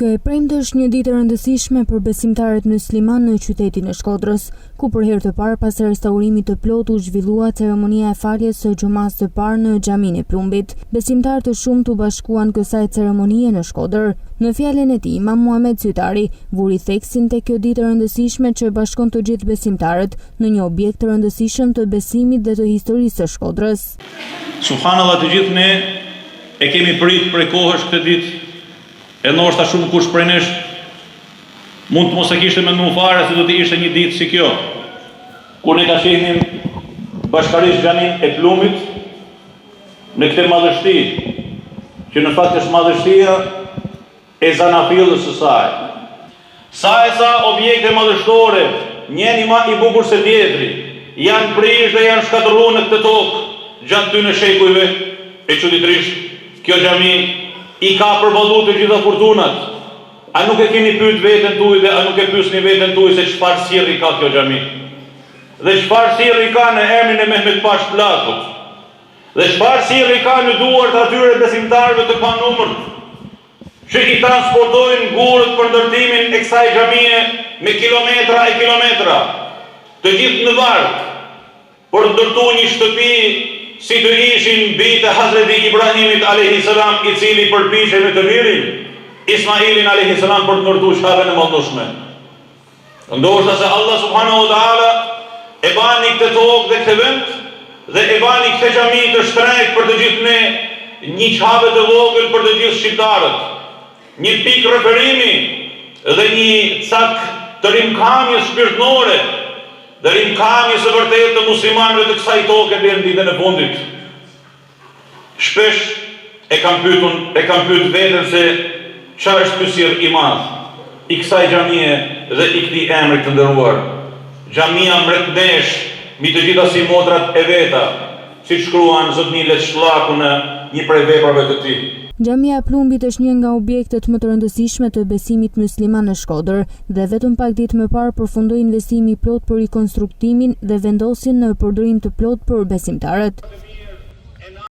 Kjo e premte është një ditë e rëndësishme për besimtarët musliman në qytetin e Shkodrës, ku për herë të parë pas restaurimit të plotë u zhvillua ceremonia e faljes së xumas së parë në xhaminë e Plumbit. Besimtarë të shumtë u bashkuan kësaj ceremonie në Shkodër. Në fjalën e tij, Imam Muhamet Sytari vuri theksin tek kjo ditë e rëndësishme që bashkon të gjithë besimtarët në një objekt të rëndësishëm të besimit dhe të historisë së Shkodrës. Subhanallahu, të gjithë ne e kemi prit për kohësh këtë ditë. E ndoshta shumë kush prej nesh mund të mos e kishte menduar fare se do të ishte një ditë si kjo, kur ne ta shihnim bashkërisht xhamin e Plumbit në këtë madhështi, që në fakt është madhështia e zanafillës së saj. Sa objekte madhështore, njëri më i bukur se tjetri, janë prishë dhe janë shkatërruar në këtë tokë gjatë ty në shekujve, e çuditërisht kjo xhami i ka përballu të gjitha fortunat. A nuk e keni pyet veten tuaj dhe a nuk e pyesni veten tuaj se çfarë sirri ka kjo xhami? Dhe çfarë sirri ka në emrin e Mehmet Pash Pllakut? Dhe çfarë sirri ka në duart atyre besimtarëve të panumër që i transportojnë gurët për ndërtimin e kësaj xhamie me kilometra e kilometra, të gjithë në varg, për ndërtuar një shtëpi si të ishin bitë Hazreti Ibrahimit a.s. i cili përpiqe me të mirin Ismailin a.s. për të ndërtuar shkapën e mallnueshme. Ndoshta se Allah subhanahu wa taala e bani këtë tokë dhe këtë vend dhe e bani këtë xhami të shtrenjtë për të gjithë ne, një çabe të vogël për të gjithë shqiptarët, një pikë referimi dhe një cak të rimkamjes shpirtërore, dhe rimkamjes së vërtetë të muslimanëve të kësaj toke deri në ditën e fundit. Shpesh e kam pyetur veten se çfarë është ky sirr i madh i kësaj xhamie dhe i këtij emri të nderuar. Xhamia mbretësh mbi të gjitha si modrat e veta, siç shkruan Zot Nilet Shllaku në një prej veprave të tij. Xhamia e Plumbit është një nga objektet më të rëndësishme të besimit musliman në Shkodër dhe vetëm pak ditë më parë përfundoi investimi i plot për rikonstruktimin dhe vendosjen në përdorim të plot për besimtarët.